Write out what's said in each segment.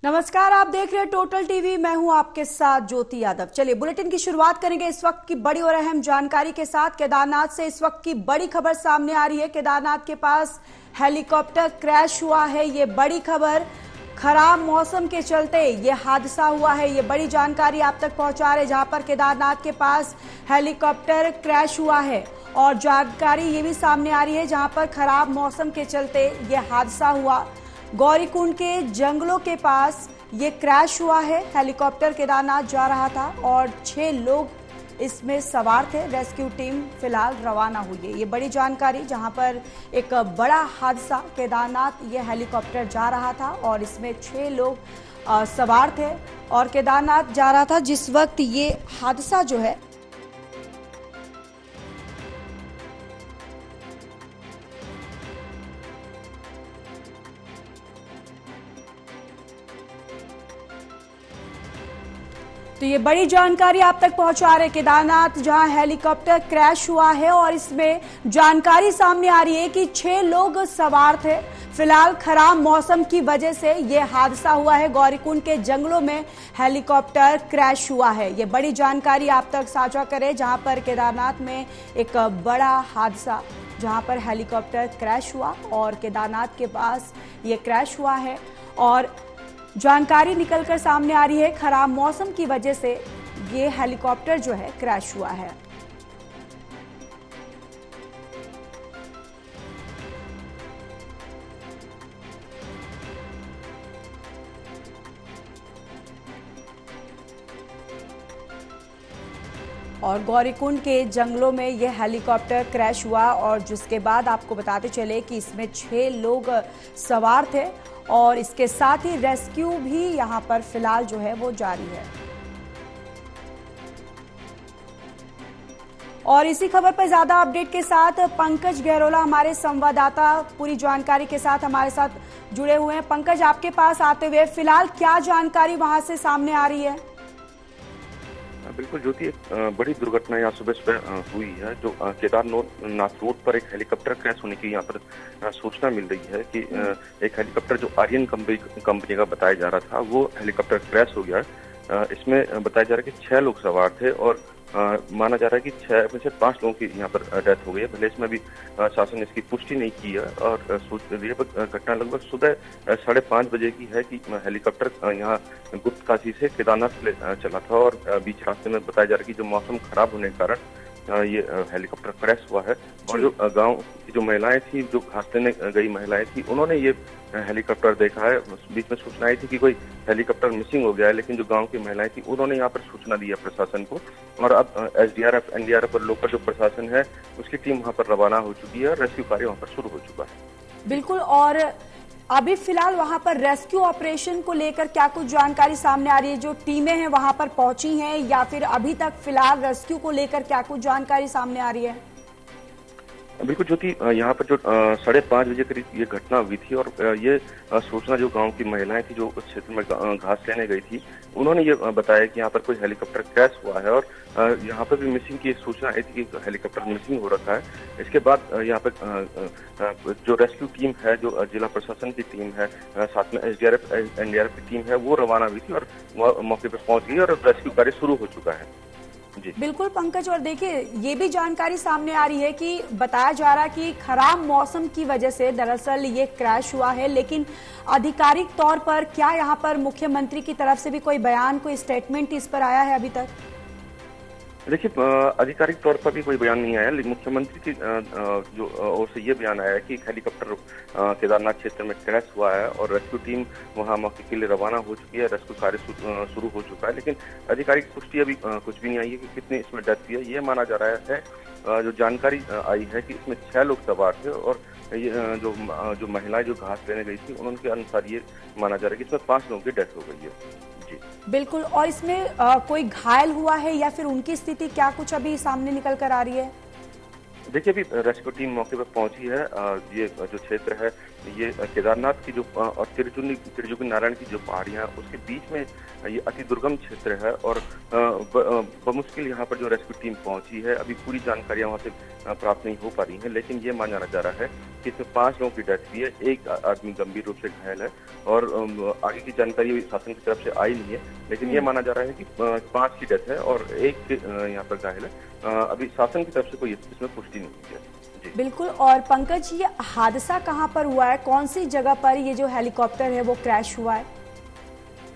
नमस्कार, आप देख रहे हैं टोटल टीवी। मैं हूं आपके साथ ज्योति यादव। चलिए बुलेटिन की शुरुआत करेंगे इस वक्त की बड़ी और अहम जानकारी के साथ। केदारनाथ से इस वक्त की बड़ी खबर सामने आ रही है। केदारनाथ के पास हेलीकॉप्टर क्रैश हुआ है, ये बड़ी खबर। खराब मौसम के चलते ये हादसा हुआ है, ये बड़ी जानकारी आप तक पहुंचा रहे, जहां पर केदारनाथ के पास हेलीकॉप्टर क्रैश हुआ है। और जानकारी ये भी सामने आ रही है जहां पर खराब मौसम के चलते ये हादसा हुआ। गौरीकुंड के जंगलों के पास ये क्रैश हुआ है। हेलीकॉप्टर केदारनाथ जा रहा था और 6 लोग इसमें सवार थे। रेस्क्यू टीम फिलहाल रवाना हुई है। ये बड़ी जानकारी, जहां पर एक बड़ा हादसा, केदारनाथ ये हेलीकॉप्टर जा रहा था और इसमें 6 लोग सवार थे और केदारनाथ जा रहा था जिस वक्त ये हादसा जो है तो ये बड़ी जानकारी आप तक पहुंचा रहे। केदारनाथ जहां हेलीकॉप्टर क्रैश हुआ है और इसमें जानकारी सामने आ रही है कि 6 लोग सवार थे। फिलहाल खराब मौसम की वजह से ये हादसा हुआ है। गौरीकुंड के जंगलों में हेलीकॉप्टर क्रैश हुआ है। ये बड़ी जानकारी आप तक साझा करें, जहां पर केदारनाथ में एक बड़ा हादसा, जहां पर हेलीकॉप्टर क्रैश हुआ और केदारनाथ के पास ये क्रैश हुआ है। और जानकारी निकलकर सामने आ रही है, खराब मौसम की वजह से ये हेलीकॉप्टर जो है क्रैश हुआ है। और गौरीकुंड के जंगलों में यह हेलीकॉप्टर क्रैश हुआ और जिसके बाद आपको बताते चले कि इसमें 6 लोग सवार थे और इसके साथ ही रेस्क्यू भी यहां पर फिलहाल जो है वो जारी है। और इसी खबर पर ज्यादा अपडेट के साथ पंकज गहरोला हमारे संवाददाता पूरी जानकारी के साथ हमारे साथ जुड़े हुए हैं। पंकज, आपके पास आते हुए फिलहाल क्या जानकारी वहां से सामने आ रही है? बिल्कुल ज्योति, एक बड़ी दुर्घटना यहाँ सुबह सुबह हुई है। जो केदारनाथ रोड पर एक हेलीकॉप्टर क्रैश होने की यहाँ पर सूचना मिल रही है कि एक हेलीकॉप्टर जो आर्यन कंपनी का बताया जा रहा था, वो हेलीकॉप्टर क्रैश हो गया। इसमें बताया जा रहा है कि 6 लोग सवार थे और माना जा रहा है कि 6 में से 5 लोगों की यहाँ पर डेथ हो गई है। भले इसमें भी शासन ने इसकी पुष्टि नहीं की है। और घटना लगभग सुबह 5:30 बजे की है कि हेलीकॉप्टर यहाँ गुप्तकाशी से केदारनाथ चला था और बीच रास्ते में बताया जा रहा है कि जो मौसम खराब होने के कारण ये हेलीकॉप्टर क्रैश हुआ है। और जो गांव की जो महिलाएं थी, जो घास लेने गई महिलाएं थी, उन्होंने ये हेलीकॉप्टर देखा है। बीच में सूचना आई थी कि कोई हेलीकॉप्टर मिसिंग हो गया है, लेकिन जो गांव की महिलाएं थी उन्होंने यहाँ पर सूचना दी है प्रशासन को। और अब एसडीआरएफ, एनडीआरएफ और लोकल जो प्रशासन है उसकी टीम वहाँ पर रवाना हो चुकी है और रेस्क्यू कार्य वहाँ पर शुरू हो चुका है। बिल्कुल। और अभी फिलहाल वहां पर रेस्क्यू ऑपरेशन को लेकर क्या कुछ जानकारी सामने आ रही है? जो टीमें हैं वहां पर पहुंची हैं या फिर अभी तक फिलहाल रेस्क्यू को लेकर क्या कुछ जानकारी सामने आ रही है? बिल्कुल ज्योति, यहाँ पर जो 5:30 बजे करीब ये घटना हुई थी और ये सूचना जो गांव की महिलाएं थी जो उस क्षेत्र में घास लेने गई थी, उन्होंने ये बताया कि यहाँ पर कोई हेलीकॉप्टर क्रैश हुआ है। और यहाँ पर भी मिसिंग की सूचना आई थी कि हेलीकॉप्टर मिसिंग हो रखा है। इसके बाद यहाँ पर जो रेस्क्यू टीम है, जो जिला प्रशासन की टीम है, साथ में एसडीआरएफ, एनडीआरएफ की टीम है, वो रवाना हुई थी और मौके पर पहुंच गई और रेस्क्यू कार्य शुरू हो चुका है। बिल्कुल पंकज, और देखिए ये भी जानकारी सामने आ रही है कि बताया जा रहा है कि खराब मौसम की वजह से दरअसल ये क्रैश हुआ है। लेकिन आधिकारिक तौर पर क्या यहाँ पर मुख्यमंत्री की तरफ से भी कोई बयान, कोई स्टेटमेंट इस पर आया है अभी तक? देखिए, आधिकारिक तौर पर भी कोई बयान नहीं आया, लेकिन मुख्यमंत्री की जो ओर से ये बयान आया है कि हेलीकॉप्टर केदारनाथ क्षेत्र में क्रैश हुआ है और रेस्क्यू टीम वहां मौके के लिए रवाना हो चुकी है। रेस्क्यू कार्य शुरू हो चुका है, लेकिन आधिकारिक पुष्टि अभी कुछ भी नहीं आई है कि कितनी इसमें डेथ हुई है। ये माना जा रहा है, जो जानकारी आई है कि इसमें 6 लोग सवार थे और ये जो महिलाएं जो घास लेने गई थी, उनके अनुसार ये माना जा रहा है कि इसमें 5 लोगों की डेथ हो गई है। बिल्कुल। और इसमें कोई घायल हुआ है या फिर उनकी स्थिति क्या कुछ अभी सामने निकल कर आ रही है? देखिए, अभी रेस्क्यू टीम मौके पर पहुंची है। ये जो क्षेत्र है ये केदारनाथ की जो और त्रिजुगी नारायण की जो पहाड़ियां उसके बीच में ये अति दुर्गम क्षेत्र है और बमुश्किल यहाँ पर जो रेस्क्यू टीम पहुंची है। अभी पूरी जानकारियां वहां से प्राप्त नहीं हो पा रही हैं, लेकिन ये माना जा रहा है कि इसमें 5 लोगों की डेथ हुई है, एक आदमी गंभीर रूप से घायल है और आगे की जानकारी शासन की तरफ से आई नहीं है, लेकिन ये माना जा रहा है कि 5 की डेथ है और एक यहाँ पर घायल है। अभी शासन की तरफ से कोई इसमें पुष्टि नहीं हुई है। बिल्कुल। और पंकज, ये हादसा कहां पर हुआ है, कौन सी जगह पर ये जो हेलीकॉप्टर है वो क्रैश हुआ है?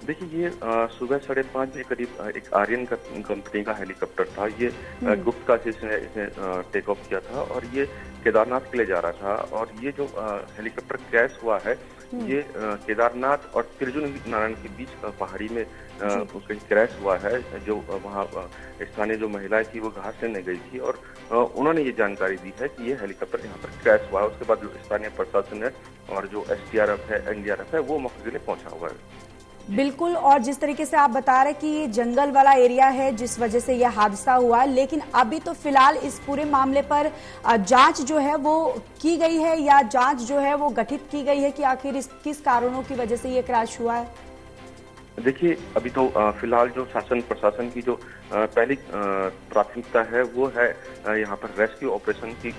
देखिए, ये सुबह 5:30 बजे करीब एक आर्यन कंपनी का हेलीकॉप्टर था। ये गुप्तका से इसने टेक ऑफ किया था और ये केदारनाथ के लिए जा रहा था। और ये जो हेलीकॉप्टर क्रैश हुआ है ये केदारनाथ और त्रिजुगी नारायण के बीच पहाड़ी में कहीं क्रैश हुआ है। जो वहाँ स्थानीय जो महिलाएं थी वो घास लेने गई थी और उन्होंने ये जानकारी दी है कि ये हेलीकॉप्टर यहाँ पर क्रैश हुआ है। उसके बाद जो स्थानीय प्रशासन है और जो SDRF है, NDRF है, वो मौके के लिए पहुंचा हुआ है। बिल्कुल। और जिस तरीके से आप बता रहे कि ये जंगल वाला एरिया है जिस वजह से यह हादसा हुआ, लेकिन अभी तो फिलहाल इस पूरे मामले पर जांच जो है वो की गई है या जांच जो है वो गठित की गई है कि आखिर इस किस कारणों की वजह से ये क्रैश हुआ है? देखिए, अभी तो फिलहाल जो शासन प्रशासन की जो पहली प्राथमिकता है वो है यहाँ पर रेस्क्यू ऑपरेशन की।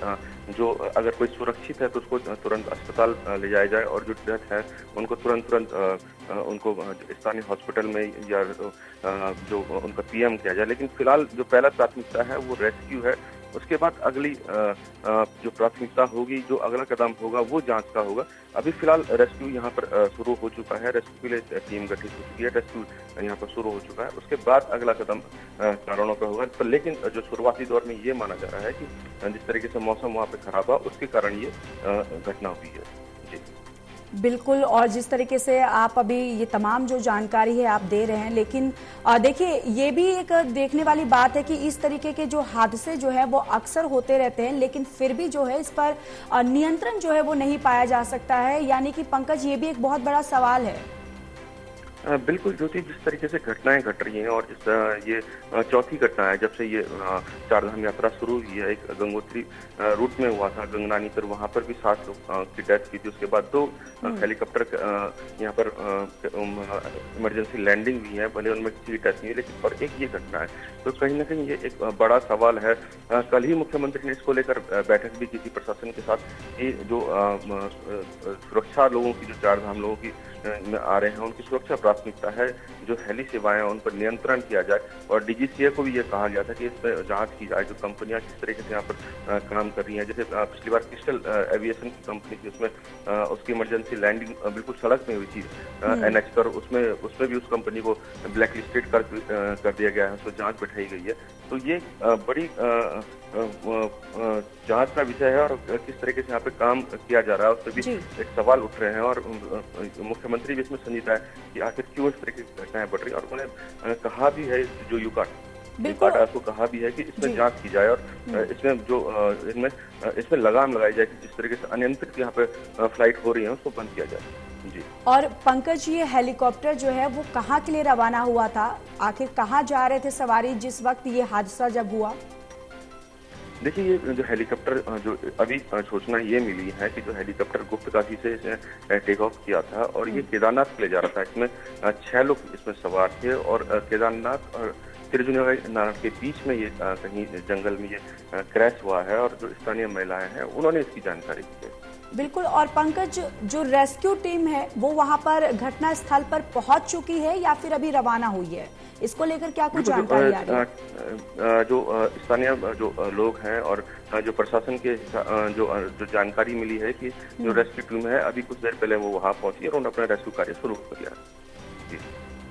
जो अगर कोई सुरक्षित है तो उसको तुरंत अस्पताल ले जाया जाए और जो डेथ है उनको तुरंत उनको स्थानीय हॉस्पिटल में या जो उनका PM किया जाए। लेकिन फिलहाल जो पहला प्राथमिकता है वो रेस्क्यू है। उसके बाद अगली जो प्राथमिकता होगी, जो अगला कदम होगा वो जांच का होगा। अभी फिलहाल रेस्क्यू यहाँ पर शुरू हो चुका है, रेस्क्यू के लिए टीम गठित हो चुकी है, रेस्क्यू यहाँ पर शुरू हो चुका है। उसके बाद अगला कदम कारणों का होगा। पर लेकिन जो शुरुआती दौर में ये माना जा रहा है कि जिस तरीके से मौसम वहाँ पे खराब हुआ उसके कारण ये घटना हुई है। जी बिल्कुल। और जिस तरीके से आप अभी ये तमाम जो जानकारी है आप दे रहे हैं, लेकिन देखिए ये भी एक देखने वाली बात है कि इस तरीके के जो हादसे जो है वो अक्सर होते रहते हैं, लेकिन फिर भी जो है इस पर नियंत्रण जो है वो नहीं पाया जा सकता है। यानी कि पंकज, ये भी एक बहुत बड़ा सवाल है। बिल्कुल ज्योति, जिस तरीके से घटनाएं घट रही हैं और ये चौथी घटना है जब से ये चारधाम यात्रा शुरू हुई है। एक गंगोत्री रूट में हुआ था गंगनानी पर, वहां पर भी 7 लोग की डेथ हुई थी। उसके बाद 2 हेलीकॉप्टर यहाँ पर इमरजेंसी लैंडिंग हुई है, भले उनमें किसी की डेथ नहीं है, लेकिन और एक ये घटना है। तो कहीं ना कहीं ये एक बड़ा सवाल है। कल ही मुख्यमंत्री ने इसको लेकर बैठक भी की थी प्रशासन के साथ कि जो सुरक्षा लोगों की, जो चारधाम लोगों की आ रहे हैं उनकी सुरक्षा प्राथमिकता है। जो हेली सेवाएं उन पर नियंत्रण किया जाए और DGCA को भी ये कहा गया था कि इस पर जांच की जाए, जो कंपनियां किस तरीके से यहाँ पर काम कर रही हैं। जैसे पिछली बार क्रिस्टल एविएशन की कंपनी थी, उसमें उसकी इमरजेंसी लैंडिंग बिल्कुल सड़क में हुई थी NH पर, उसमें भी उस कंपनी को ब्लैक लिस्टेड कर दिया गया है, उसमें जाँच बैठाई गई है। तो ये बड़ी जांच का विषय है और किस तरीके से यहाँ पे काम किया जा रहा है उस पर भी एक सवाल उठ रहे हैं। और मुख्यमंत्री भी इसमें संजीदा है कि आखिर क्यों इस तरीके की घटनाएं बढ़ रही है। और उन्होंने कहा भी है, जो यूकाट को कहा भी है कि इसमें जांच की जाए और इसमें जो इसमें लगाम लगाई जाए कि जिस तरीके से अनियंत्रित यहाँ पे फ्लाइट हो रही है उसको बंद किया जाए। जी। और पंकज, ये हेलीकॉप्टर जो है वो कहाँ के लिए रवाना हुआ था, आखिर कहाँ जा रहे थे सवारी जिस वक्त ये हादसा जब हुआ? देखिए, ये जो हेलीकॉप्टर जो अभी सूचना ये मिली है कि जो हेलीकॉप्टर गुप्तकाशी से इसने टेक ऑफ किया था और ये केदारनाथ के लिए जा रहा था। इसमें 6 लोग इसमें सवार थे और केदारनाथ और त्रिजुगी नारायण के बीच में ये कहीं जंगल में ये क्रैश हुआ है और जो स्थानीय महिलाएं हैं उन्होंने इसकी जानकारी दी है। बिल्कुल। और पंकज, जो रेस्क्यू टीम है वो वहां पर घटना स्थल पर पहुंच चुकी है या फिर अभी रवाना हुई है? इसको लेकर क्या कुछ जानकारी आ रही है? जो स्थानीय जो लोग हैं और जो प्रशासन के जो जानकारी मिली है कि जो रेस्क्यू टीम है अभी कुछ देर पहले वो वहां पहुंची और उन्होंने अपना रेस्क्यू कार्य शुरू कर दिया।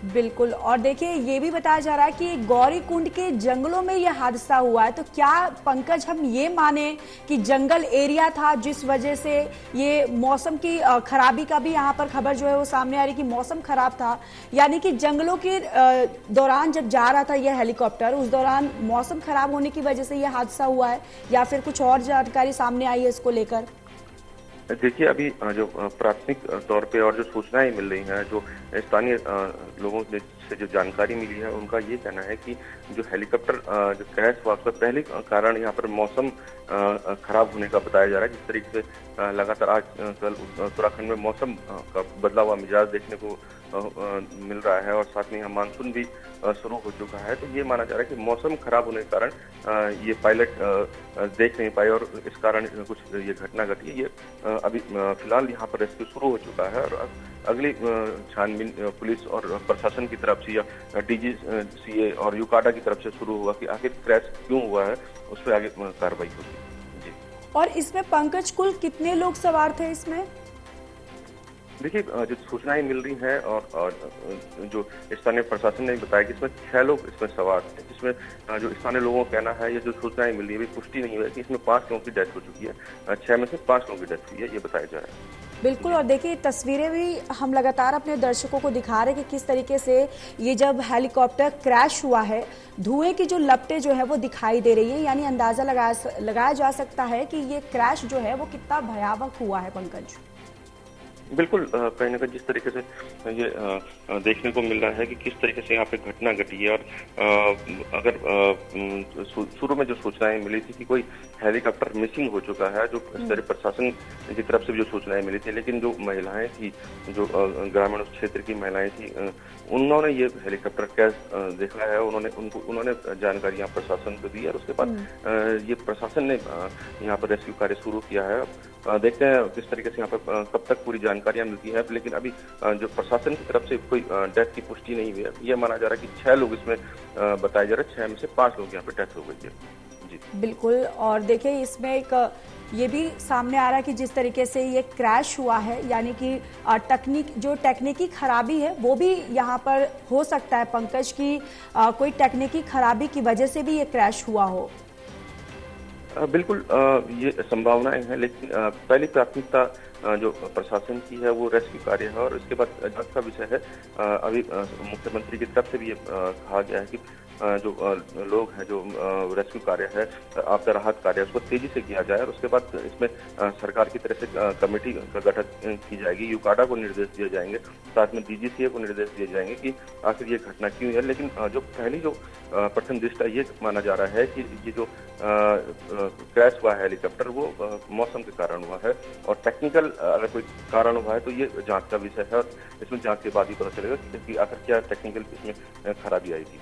बिल्कुल। और देखिए ये भी बताया जा रहा है कि गौरी कुंड के जंगलों में यह हादसा हुआ है। तो क्या पंकज हम ये माने कि जंगल एरिया था जिस वजह से ये मौसम की खराबी का भी यहाँ पर खबर जो है वो सामने आ रही कि मौसम खराब था, यानी कि जंगलों के दौरान जब जा रहा था यह हेलीकॉप्टर उस दौरान मौसम खराब होने की वजह से यह हादसा हुआ है या फिर कुछ और जानकारी सामने आई है इसको लेकर? देखिए, अभी जो प्राथमिक तौर पे और जो सूचनाएँ मिल रही हैं, जो स्थानीय लोगों से जो जानकारी मिली है, उनका ये कहना है कि जो हेलीकॉप्टर जो क्रैश हुआ, उसका पहले कारण यहाँ पर मौसम खराब होने का बताया जा रहा है। जिस तरीके से लगातार आज कल उत्तराखंड में मौसम का बदला हुआ मिजाज देखने को मिल रहा है और साथ में यहाँ मानसून भी शुरू हो चुका है, तो ये माना जा रहा है कि मौसम खराब होने के कारण ये पायलट देख नहीं पाए और इस कारण कुछ ये घटना घटी है। ये अभी फिलहाल यहाँ पर रेस्क्यू शुरू हो चुका है और अगली छानबीन पुलिस और प्रशासन की तरफ से या डीजीसीए और यूकाडा की तरफ से शुरू हुआ कि आखिर क्रैश क्यों हुआ है, उस पर आगे कार्रवाई होगी। जी। और इसमें पंकज कुल कितने लोग सवार थे इसमें? देखिए, जो सूचनाएं मिल रही हैं और जो स्थानीय प्रशासन ने बताया कि इसमें 6 लोग इसमें सवार थे, जिसमें जो स्थानीय लोगों का कहना है, ये जो सूचनाएं मिल रही है, पुष्टि नहीं हुई है कि इसमें 5 लोगों की डेथ हो चुकी है। 6 में से 5 लोगों की डेथ हुई है, ये बताया जा रहा है। बिल्कुल। और देखिए, तस्वीरें भी हम लगातार अपने दर्शकों को दिखा रहे हैं कि किस तरीके से ये जब हेलीकॉप्टर क्रैश हुआ है, धुएं की जो लपटें जो है वो दिखाई दे रही है, यानी अंदाजा लगाया जा सकता है कि ये क्रैश जो है वो कितना भयावह हुआ है। पंकज, बिल्कुल, कहीं ना कहीं जिस तरीके से ये देखने को मिल रहा है कि किस तरीके से यहाँ पे घटना घटी है और अगर शुरू में जो सूचनाएं मिली थी कि कोई हेलीकॉप्टर मिसिंग हो चुका है, जो स्तरीय प्रशासन की तरफ से भी जो सूचनाएं मिली थी, लेकिन जो महिलाएं थी, जो ग्रामीण क्षेत्र की महिलाएं थी, उन्होंने ये हेलीकॉप्टर क्रैश देखा है, उन्होंने जानकारी यहाँ प्रशासन को दी और उसके बाद ये प्रशासन ने यहाँ पर रेस्क्यू कार्य शुरू किया है। देखते हैं किस तरीके से यहाँ पर कब तक पूरी जानकारियां मिलती है, लेकिन अभी जो प्रशासन की तरफ से कोई डेथ की पुष्टि नहीं हुई है। ये माना जा रहा है कि 6 लोग इसमें बताए जा रहे हैं, 6 में से 5 लोग यहाँ पे डेथ हो गई है। जी, बिल्कुल। और देखिए, इसमें एक ये भी सामने आ रहा है कि जिस तरीके से ये क्रैश हुआ है, यानी कि टेक्निकी खराबी है वो भी यहाँ पर हो सकता है पंकज, की कोई टेक्निकी खराबी की वजह से भी ये क्रैश हुआ हो। बिल्कुल, ये संभावनाएं हैं, लेकिन पहली प्राथमिकता जो प्रशासन की है वो रेस्क्यू कार्य है और इसके बाद जांच का विषय है। अभी मुख्यमंत्री की तरफ से भी ये कहा गया है कि जो लोग हैं, जो रेस्क्यू कार्य है, आपदा राहत कार्य है, उसको तेजी से किया जाए और उसके बाद इसमें सरकार की तरफ से कमेटी का गठन की जाएगी। यूकाडा को निर्देश दिए जाएंगे, साथ में डीजीसीए को निर्देश दिए जाएंगे कि आखिर ये घटना क्यों है। लेकिन जो पहली जो प्रथम दृष्टा ये माना जा रहा है कि ये जो क्रैश हुआ है हेलीकॉप्टर, वो मौसम के कारण हुआ है और टेक्निकल अगर कोई कारण हुआ है तो ये जांच का विषय है और इसमें जांच के बाद ही पता चलेगा कि आखिर क्या टेक्निकल इसमें खराबी आई थी।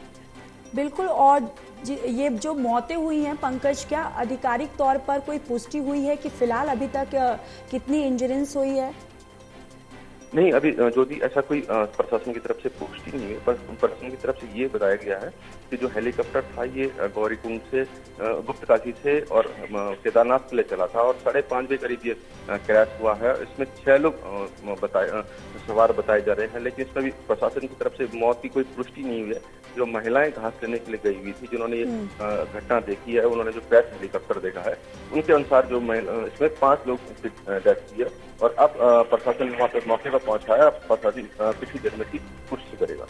बिल्कुल। और ये जो मौतें हुई हैं पंकज, क्या आधिकारिक तौर पर कोई पुष्टि हुई है कि फिलहाल अभी तक कितनी इंजरेंस हुई है? नहीं, अभी जो भी ऐसा कोई प्रशासन की तरफ से पुष्टि नहीं है, पर प्रशासन की तरफ से ये बताया गया है कि जो हेलीकॉप्टर था ये गौरीकुंड से गुप्तकाशी से और केदारनाथ के लिए चला था और 5:30 बजे करीब ये क्रैश हुआ है। इसमें 6 लोग सवार बताए जा रहे हैं, लेकिन इसमें भी प्रशासन की तरफ से मौत की कोई पुष्टि नहीं हुई है। जो महिलाएं घास लेने के लिए गई हुई थी, जिन्होंने ये घटना देखी है, उन्होंने जो क्रैश हेलीकॉप्टर देखा है, उनके अनुसार जो इसमें 5 लोग की डेथ हुई है और अब प्रशासन वहाँ पे मौके पर पहुंचा है। प्रशासन पिछली देर में की पुष्टि करेगा।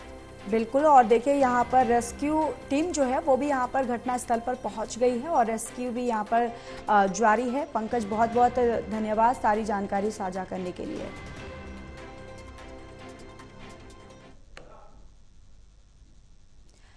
बिल्कुल। और देखिए, यहाँ पर रेस्क्यू टीम जो है वो भी यहाँ पर घटनास्थल पर पहुंच गई है और रेस्क्यू भी यहाँ पर जारी है। पंकज, बहुत बहुत धन्यवाद सारी जानकारी साझा करने के लिए।